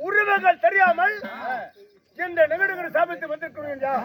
உருவங்கள் தெரியாமல் இந்த நிகழ்வுகளை சாபித்து வந்திருக்கிறோம்.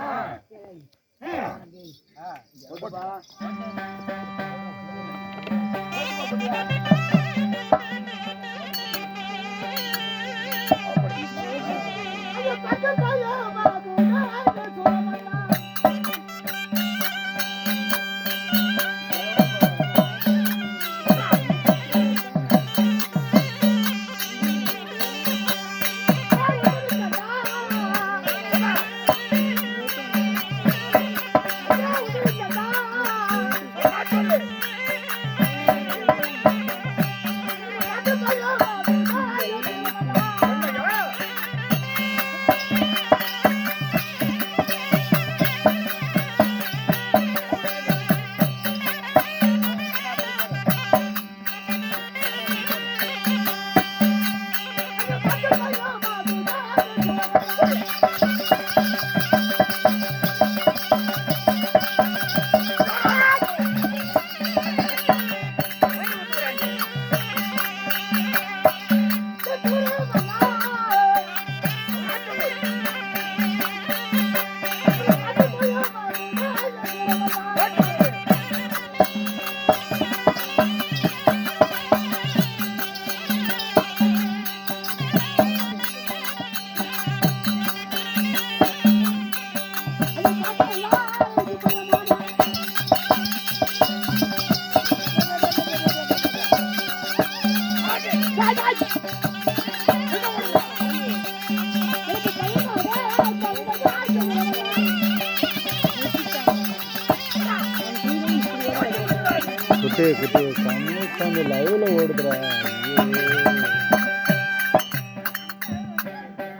கண்ணு லைவ்ல ஓடுதுடா.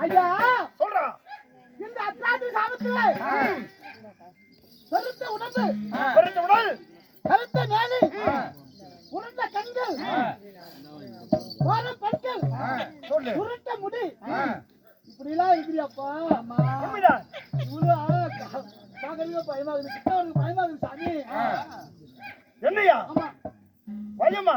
ஐயா சொல்றா, இந்த அத்ராதி சாபத்துல பெருத்த உடம்பு, பெருத்த உடல், கருத்த நேலி, உருண்ட கண்கள், வாரம் பற்கள், உருண்ட முடி, இப்படி எல்லாம் இருக்கிறியாப்பா. இவ்வளவு பயமாகுது, கிட்டவனுக்கு பயமாகுது சாமி. என்னையா பயமா?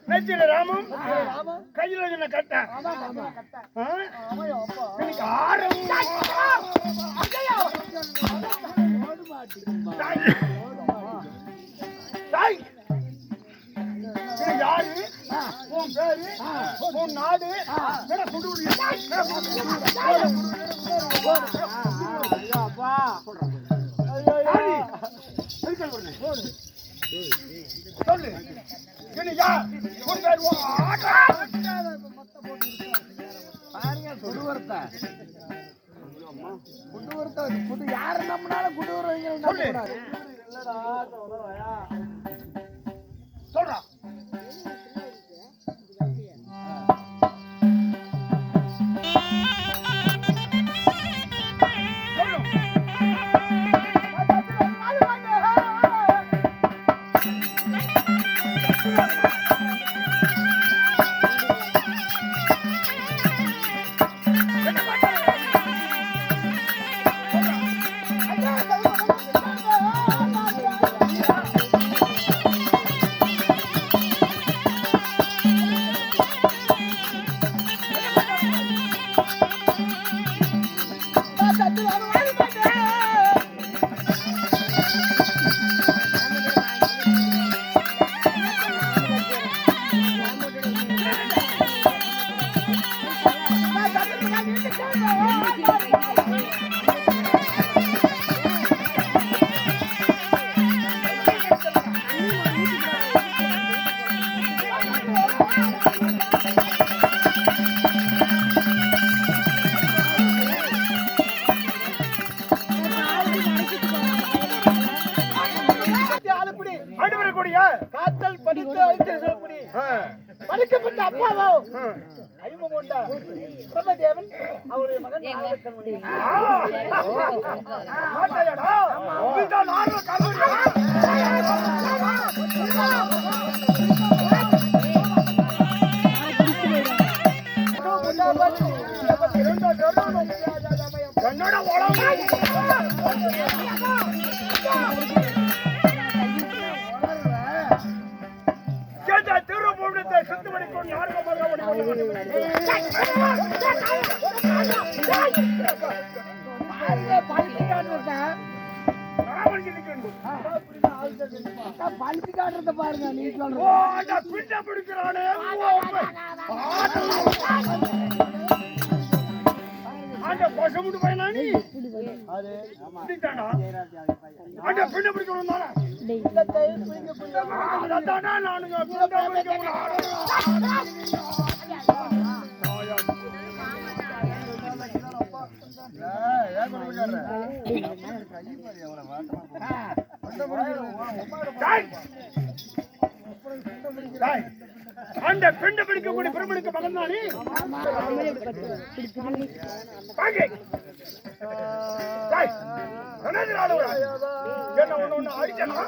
நெத்தியில ராமம் கையில என்ன கட்ட இன்னைக்கு ஆரம் யாரு உன் பேரு உன் நாடு சொல்லு புது யாரு நம்மளால குடுவரவங்க சொல்றா காத்தல் படித்து படிக்கப்பட்ட அப்பாவோ அறிவு கொண்ட பிரம்மதேவன் அவருடைய மகன் என்னோட திருப்பூரத்தை சுத்து மணிக்கொண்டு பழுத்து காட்டுறத பாருங்க நீ சொல்ற பிடிக்கிறானே பசமுட்டு பையனா நீ பின்ன பிடிக்கணும் அந்த பெண்ணை பிடிக்கக்கூடிய பெருமனுக்கு மகன் தானே என்ன ஒண்ணு ஒண்ணு அடிச்சனா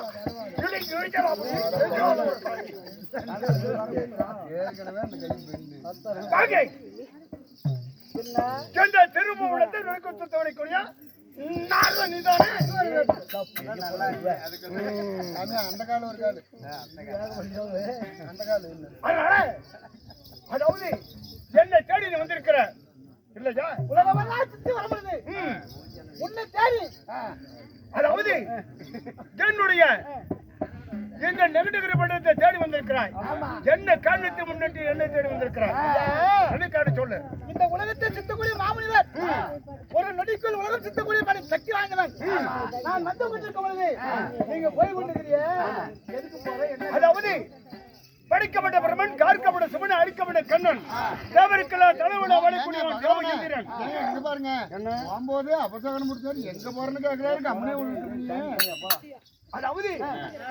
திருமணத்தை நோய்க்குத்தவனைக்கூடிய அந்த காலம் இருக்காது அதாவது என்னை தேடி நீ வந்திருக்கிற இல்லையா உலகமெல்லாம் சுத்தி வரப்படுது உன்னை தேடி அதாவது என்னுடைய எங்க நெகட்டிவ் பண்டத்தை தேடி வந்திருக்கிறாய் என்ன காரணத்தை முன்னிட்டு என்னை தேடி வந்திருக்கிறாய் என்ன சொல்லு இந்த உலகத்தை சித்தக்கூடிய மாமனிதர் ஒரு நொடிக்குள் உலகம் சித்தக்கூடிய சக்தி வாங்கினவன் நான் வந்து கொண்டிருக்கும் பொழுது நீங்க போய் கொண்டிருக்கிறிய எதுக்கு போற அதாவது படிக்கப்பட்ட பிரமன் கார்க்கப்பட்ட சுமன் அழிக்கப்பட்ட கண்ணன் தேவருக்கெல்லாம் தலைவன வழிக்கூடியவன் தேவகிந்திரன் எங்க பாருங்க போகும்போது அபசகனம் முடிச்சாரு எங்க போறேன்னு கேட்கிறாரு அம்மனே விட்டுருக்கீங்க. அதாவது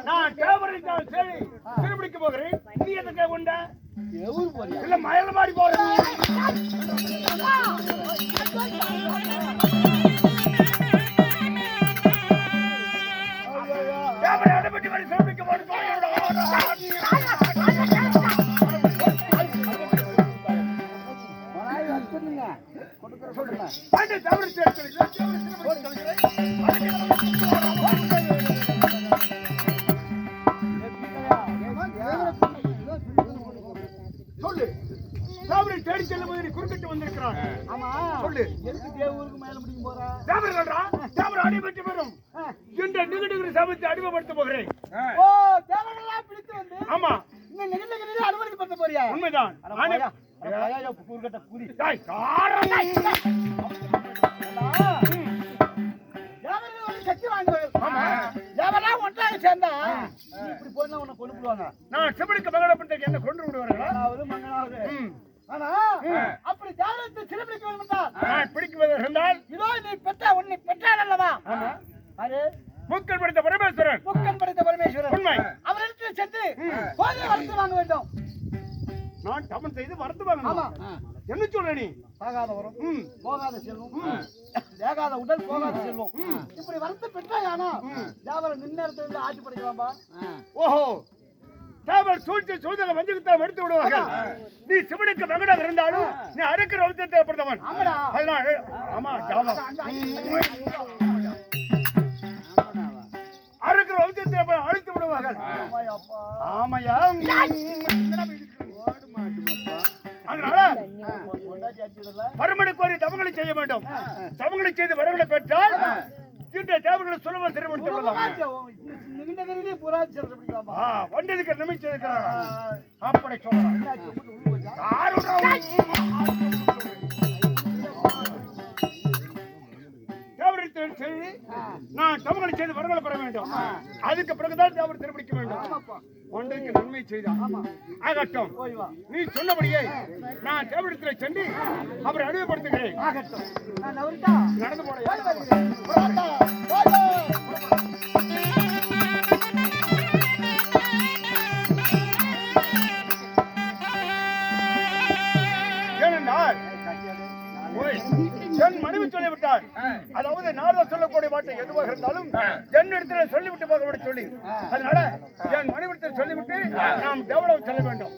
நான் தேவரைத்தான் சரி திருப்பிடிக்க போகிறேன் நீ எதுக்கு கொண்ட இல்ல மயல மாறி போறேன் தேவரை அடைப்பட்டு வரை சிறப்பிக்க போறேன் சொல்லு. எதுக்கு தேவூருக்கு மேல முடிக்கும் போறா? தேவர் சொல்றா, தேவர் அடிபட்டு வரும். இந்த நிகழ்வுகளை சமைத்து அடிமைப்படுத்த போகிறேன். ஓ, தேவரெல்லாம் பிடித்து வந்து ஆமா, இந்த நிகழ்வுகளில் அனுமதிப்படுத்த போறியா? உண்மைதான். நானே கூறுகட்ட கூறி டேய், காரணம் டேய். தேவர்கள் வந்து சக்தி வாய்ந்தவர்கள். தேவரெல்லாம் ஒன்றாக சேர்ந்தா நீ இப்படி போனா உன்னை கொண்டு போடுவாங்க. நான் சிவனுக்கு மகளப்பட்டதுக்கு என்ன கொண்டு விடுவார்களா? மங்களாவது மங்களாவது. ஆனா அப்படி தேவரத்தை சிறுபிடிக்க வேண்டும் என்றால் நான் பிடிக்குவது இருந்தால் இதோ நீ பெற்ற உன்னை பெற்றான் அல்லவா? அது மூக்கன் படைத்த பரமேஸ்வரன். முக்கன் படைத்த பரமேஸ்வரன். உண்மை. அவரிடத்தில் சென்று கோயிலை வளர்த்து வாங்க வேண்டும். நான் தவன் செய்து வரத்து வாங்கணும். என்ன சொல்ற நீ? சாகாத வரும், போகாத செல்வம், வேகாத உடல், போகாத செல்வம். இப்படி வரத்து பெற்றாயானா தேவரை நின்னேரத்திலிருந்து ஆட்சி படைக்கலாம்பா. ஓஹோ, தேவர் சூழ்ச்சி சூதக வஞ்சிகத்தை எடுத்து விடுவார்கள். நீ சிவனுக்கு மகனாக இருந்தாலும் நீ அறுக்கிற வம்சத்தை ஏற்படுத்தவன். ஆமாடா. அதனால ஆமா, ஜாவா அறுக்கிற வம்சத்தை அழித்து விடுவார்கள். ஆமையா, அதனால பரமனை கோரி தவங்களை செய்ய வேண்டும். தவங்களை செய்து வரங்களை பெற்றால் இந்த தேவர்களை சுலபம் திருமணம் கொள்ளலாம். வந்ததுக்கு நிமிஷம் அப்படி சொல்லலாம். தேவரத்தில் செய்து நான் தவங்களை செய்து வரங்களை பெற வேண்டும். அதுக்கு பிறகுதான் தேவர் திருமணிக்க வேண்டும். ஒன்றைக்கு நன்மை செய்தான் ஆகட்டும். நீ சொன்னபடியே நான் தேவரிடத்தில் சென்று அவரை அறிவுப்படுத்துகிறேன். நடந்து போன ஏனென்றால் என் மனைவி சொல்லிவிட்டார். அதாவது நாரதர் சொல்லக்கூடிய வார்த்தை எதுவாக இருந்தாலும் என்னிடத்தில் சொல்லிவிட்டு போக சொல்லி, அதனால என் மனைவிடத்தில் சொல்லிவிட்டு நாம் தேவடம் செல்ல வேண்டும்.